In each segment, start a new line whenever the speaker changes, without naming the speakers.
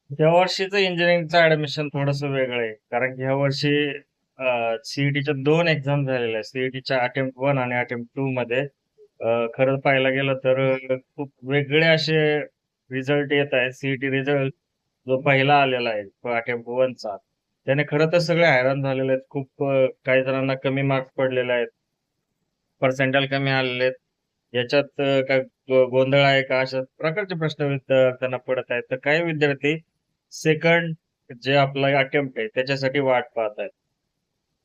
या वर्षीचं इंजिनिअरिंगचं ऍडमिशन थोडंसं वेगळं आहे. कारण की ह्या वर्षी सीईटीच्या 2 एक्झाम झालेल्या आहेत. सीईटीच्या अटेम्प्ट 1 आणि अटेम्प्ट 2 मध्ये खरं पाहायला गेलं तर खूप वेगळे असे रिझल्ट येत आहेत. सीईटी रिझल्ट जो पहिला आलेला आहे अटेम्प्ट 1 चा, त्याने खरं तर सगळे हैराण झालेले आहेत. खूप काही जणांना कमी मार्क्स पडलेले आहेत. पर्सेंटाइल कमी आलेले आहेत. याच्यात काय गोंधळ आहे का? अशा प्रकारचे प्रश्न विद्यार्थ्यांना पडत आहेत. तर काही विद्यार्थी सेकंड जे आपला अटेम्प्ट आहे त्याच्यासाठी वाट पाहत आहेत.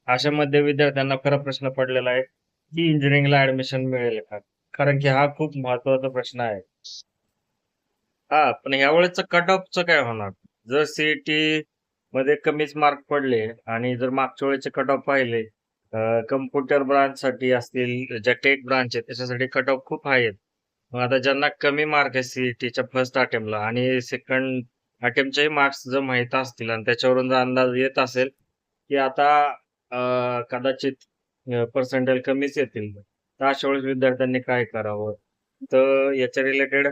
अशामध्ये विद्यार्थ्यांना खरा प्रश्न पडलेला आहे, की इंजिनिअरिंगला ऍडमिशन मिळेल का? कारण की हा खूप महत्त्वाचा प्रश्न आहे. हां, पण यावेळेसचं कट ऑफचं काय होणार? जर सीईटी मध्ये कमीच मार्क पडले आणि जर मागच्या वेळेचे कट ऑफ पाहिले, कॉम्प्युटर ब्रांचसाठी असतील, ज्या टेक ब्रांच आहे त्याच्यासाठी कट ऑफ खूप हाय आहेत. मग आता ज्यांना कमी मार्क आहे सीईटीच्या फर्स्ट अटेम्प्टला आणि सेकंड अटेम्प्टचेही मार्क्स जर माहीत असतील आणि त्याच्यावरून जर अंदाज येत असेल, की आता कदाचित पर्सेंटाइल कमीच येतील. तर अशा वेळेस विद्यार्थ्यांनी काय करावं? तर याच्या रिलेटेड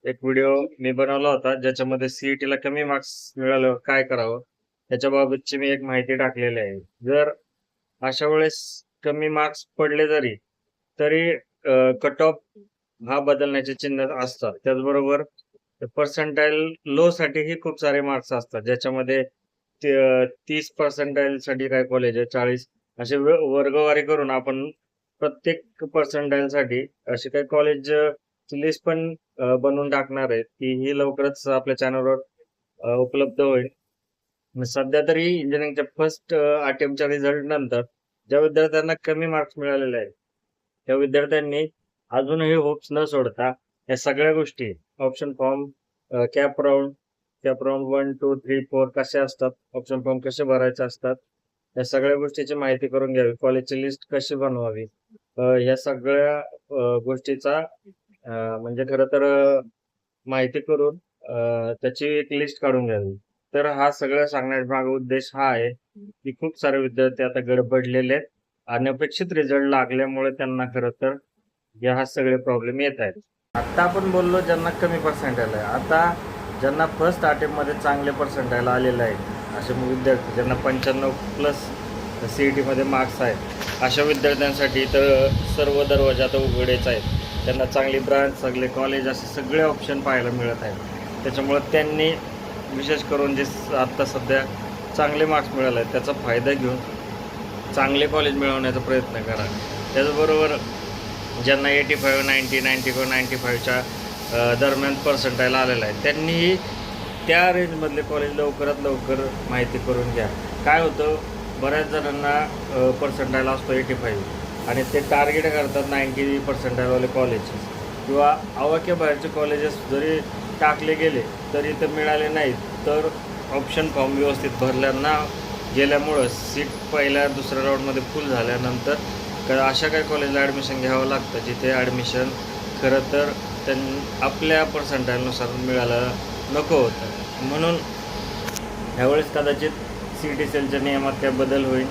एक व्हिडिओ मी बनवला होता, ज्याच्यामध्ये सीईटीला कमी मार्क्स मिळाल्यावर काय करावं? त्याच्याबाबतची मी एक माहिती टाकलेली आहे. जर अशा वेळेस कमी मार्क्स पडले तरी कट ऑफ हा बदलण्याचे चिन्ह असतात. त्याचबरोबर पर्सेंटाइल लोसाठीही खूप सारे मार्क्स असतात, ज्याच्यामध्ये 30 पर्सेंटाइलसाठी काय कॉलेज आहे, 40 असे वर्गवारी करून आपण प्रत्येक पर्सेंटाइलसाठी अशी काही कॉलेजची लिस्ट पण बनवून टाकणार आहे, की ही लवकरच आपल्या चॅनलवर उपलब्ध होईल. सध्या तरी इंजिनिअरिंगच्या फर्स्ट अटेम्प्टच्या रिझल्ट नंतर ज्या विद्यार्थ्यांना कमी मार्क्स मिळालेले आहेत, त्या विद्यार्थ्यांनी अजूनही होप्स न सोडता या सगळ्या गोष्टी ऑप्शन फॉर्म, कॅप राउंड 1, 2, 3, 4 कसे असतात, ऑप्शन फॉर्म कसे भरायचे असतात, या सगळ्या गोष्टीची माहिती करून घ्यावी. कॉलेजची लिस्ट कशी बनवावी, या सगळ्या गोष्टीचा म्हणजे खरं तर माहिती करून त्याची एक लिस्ट काढून घ्यावी. तर हा सगळं सांगण्यामागे उद्देश हा आहे, की खूप सारे विद्यार्थी आता गडबडलेले आहेत. अनपेक्षित रिझल्ट लागल्यामुळे त्यांना खरं तर ह्या सगळे प्रॉब्लेम येत आहेत. आता आपण बोललो ज्यांना कमी पर्सेंटाइल आहे. आता ज्यांना फर्स्ट अटेम्प्टमध्ये चांगले पर्सेंटाइल आलेले आहेत, असे विद्यार्थी ज्यांना 95 प्लस सीईटीमध्ये मार्क्स आहेत, अशा विद्यार्थ्यांसाठी तर सर्व दरवाजा आता उघडेच आहेत. त्यांना चांगली ब्रांच, चांगले कॉलेज असे सगळे ऑप्शन पाहायला मिळत आहेत. त्याच्यामुळं त्यांनी विशेष करून जे आत्ता सध्या चांगले मार्क्स मिळाले आहेत त्याचा फायदा घेऊन चांगले कॉलेज मिळवण्याचा प्रयत्न करा. त्याचबरोबर ज्यांना 85, 90, 90 किंवा 95च्या दरम्यान पर्सेंटाइल आलेला आहे, त्यांनीही त्या रेंजमधले कॉलेज लवकरात लवकर माहिती करून घ्या. काय होतं, बऱ्याच जणांना पर्सेंटाइल असतो 85 आणि ते टार्गेट करतात 90 पर्सेंटाइलवाले कॉलेजेस किंवा आवाक्या बाहेरचे कॉलेजेस जरी टाकले गेले तरी ते मिळाले नाहीत. तर ऑप्शन फॉर्म व्यवस्थित भरल्यांना गेल्यामुळं सीट पहिल्या दुसऱ्या राऊंडमध्ये फुल झाल्यानंतर अशा काही कॉलेजला ॲडमिशन घ्यावं लागतं, जिथे ॲडमिशन खरं तर आपल्या पर्सेंटाईलनुसार मिळालं नको होतं. म्हणून ह्यावेळेस कदाचित सीईटी सेलच्या नियमात काय बदल होईल,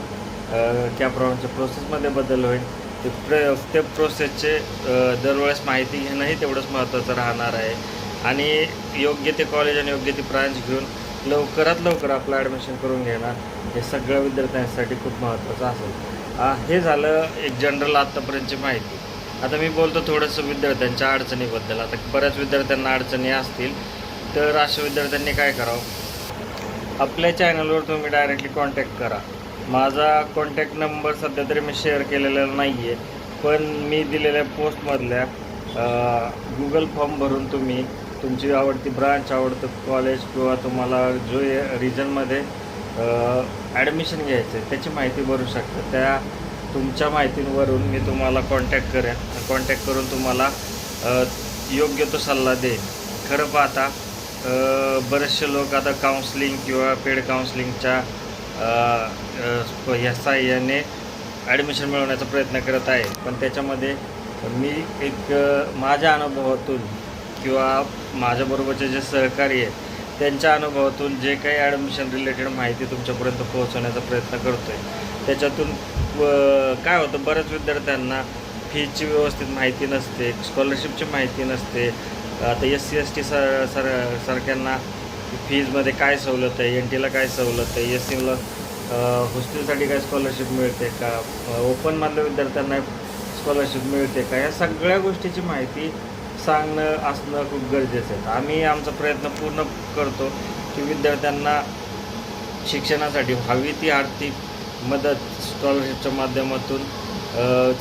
कॅप राऊंडच्या प्रोसेसमध्ये बदल होईल. ते प्रोसेसचे दरवेळेस माहिती घेणंही तेवढंच महत्त्वाचं राहणार आहे आणि योग्य ते कॉलेज आणि योग्य ती ब्रांच घेऊन लवकरात लवकर आपलं ॲडमिशन करून घेणं हे सगळ्या विद्यार्थ्यांसाठी खूप महत्त्वाचं असेल. हे झालं एक जनरल आत्तापर्यंतची माहिती. आता मी बोलतो थोडंसं विद्यार्थ्यांच्या अडचणीबद्दल. आता बऱ्याच विद्यार्थ्यांना अडचणी असतील, तर अशा विद्यार्थ्यांनी काय करावं, आपल्या चॅनलवर तुम्ही डायरेक्टली कॉन्टॅक्ट करा. माझा कॉन्टॅक्ट नंबर सध्या तरी मी शेअर केलेला नाही आहे, पण मी दिलेल्या पोस्टमधल्या गुगल फॉर्म भरून तुम्ही तुमची आवडती ब्रांच, आवडतं कॉलेज किंवा तुम्हाला जो रिजनमध्ये ॲडमिशन घ्यायचं आहे त्याची माहिती भरू शकता. त्या तुमच्या माहितीवरून मी तुम्हाला कॉन्टॅक्ट करेन. कॉन्टॅक्ट करून तुम्हाला योग्य तो सल्ला देईन. खरं पाहता बरेचसे लोक आता काउन्सलिंग किंवा पेड काउन्सलिंगच्या ह्या साहाय्याने ॲडमिशन मिळवण्याचा प्रयत्न करत आहे. पण त्याच्यामध्ये मी एक माझ्या अनुभवातून किंवा माझ्याबरोबरचे जे सहकारी आहेत त्यांच्या अनुभवातून जे काही ॲडमिशन रिलेटेड माहिती तुमच्यापर्यंत पोहोचवण्याचा प्रयत्न करतो आहे. त्याच्यातून काय होतं, बऱ्याच विद्यार्थ्यांना फीची व्यवस्थित माहिती नसते, स्कॉलरशिपची माहिती नसते. आता SC ST सारख्यांना फीजमध्ये काय सवलत आहे, NT ला काय सवलत आहे, SC ला हॉस्टेलसाठी काय स्कॉलरशिप मिळते का, ओपनमधल्या विद्यार्थ्यांना स्कॉलरशिप मिळते का, या सगळ्या गोष्टीची माहिती सांगणं असणं खूप गरजेचं आहे. आम्ही आमचा प्रयत्न पूर्ण करतो की विद्यार्थ्यांना शिक्षणासाठी हवी ती आर्थिक मदत स्कॉलरशिपच्या माध्यमातून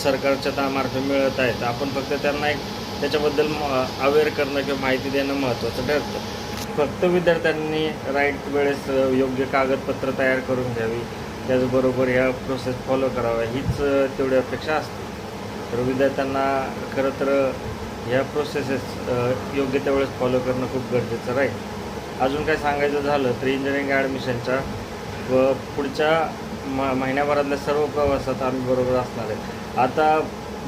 सरकारच्या मार्फत मिळत आहेत. आपण फक्त त्यांना एक त्याच्याबद्दल अवेअर करणं किंवा माहिती देणं महत्त्वाचं ठरतं. फक्त विद्यार्थ्यांनी राईट वेळेस योग्य कागदपत्र तयार करून घ्यावी, त्याचबरोबर ह्या प्रोसेस फॉलो कराव्या, हीच तेवढी अपेक्षा असते. तर विद्यार्थ्यांना खरं तर ह्या प्रोसेसेस योग्य त्यावेळेस फॉलो करणं खूप गरजेचं राहील. अजून काय सांगायचं झालं तर इंजिनिअरिंग ॲडमिशनच्या व पुढच्या महिन्याभरातल्या सर्व प्रवासात आम्ही बरोबर असणार आहे. आता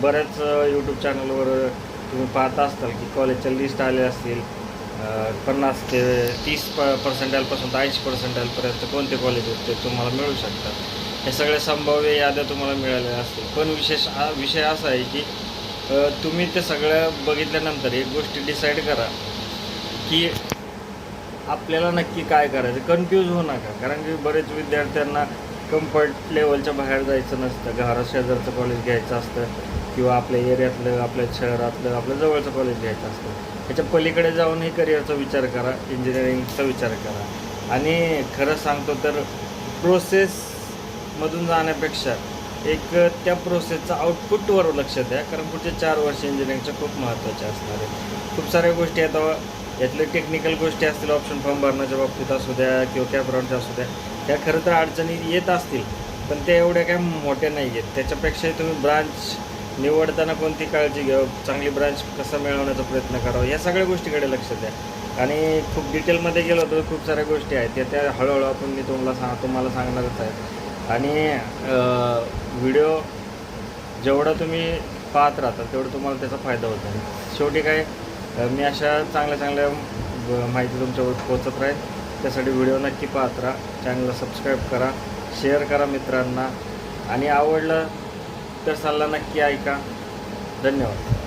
बऱ्याच यूट्यूब चॅनलवर तुम्ही पाहता असताल की कॉलेजच्या लिस्ट आल्या असतील, 50 ते 30% तर 80% कोणते कॉलेजेस ते तुम्हाला मिळू शकतात. हे सगळे संभाव्य याद्या तुम्हाला मिळाल्या असतील. पण विषय असा आहे की तुम्ही ते सगळं बघितल्यानंतर एक गोष्ट डिसाईड करा की आपल्याला नक्की काय करायचं. कन्फ्यूज होऊ नका, कारण की बरेच विद्यार्थ्यांना कम्फर्ट लेवलच्या बाहेर जायचं नसतं, घरात शेजारचं कॉलेज घ्यायचं असतं किंवा आपल्या एरियातलं, आपल्या शहरातलं, आपल्या जवळचं कॉलेज घ्यायचं असतं. ह्याच्या पलीकडे जाऊनही करिअरचा विचार करा, इंजिनिअरिंगचा विचार करा. आणि खरं सांगतो तर प्रोसेसमधून जाण्यापेक्षा एक त्या प्रोसेसचा आउटपुटवर लक्ष द्या, कारण पुढचे 4 वर्ष इंजिनिअरिंगच्या खूप महत्त्वाचे असणार आहे. खूप साऱ्या गोष्टी आहेत, यातले टेक्निकल गोष्टी असतील, ऑप्शन फॉर्म भरण्याच्या बाबतीत असू द्या किंवा कॅप राऊंडच्या असू द्या, त्या खरं तर अडचणी येत असतील, पण त्या एवढ्या काय मोठ्या नाही आहेत. त्याच्यापेक्षाही तुम्ही ब्रांच निवडताना कोणती काळजी घ्यावं, चांगली ब्रांच कसा मिळवण्याचा प्रयत्न करावा, या सगळ्या गोष्टीकडे लक्ष द्या. आणि खूप डिटेलमध्ये गेलो तर खूप साऱ्या गोष्टी आहेत, त्या हळूहळू आपण मी तुम्हाला सांगणारच आहे. आणि व्हिडिओ जेवढा तुम्ही पाहत राहता तेवढं तुम्हाला त्याचा फायदा होतो. शेवटी काय, मी अशा चांगल्या माहिती तुमच्यावर पोहोचत राहील. त्यासाठी व्हिडिओ नक्की पाहत राहा, चॅनलला सबस्क्राईब करा, शेअर करा मित्रांना, आणि आवडलं तर सल्ला नक्की ऐका. धन्यवाद.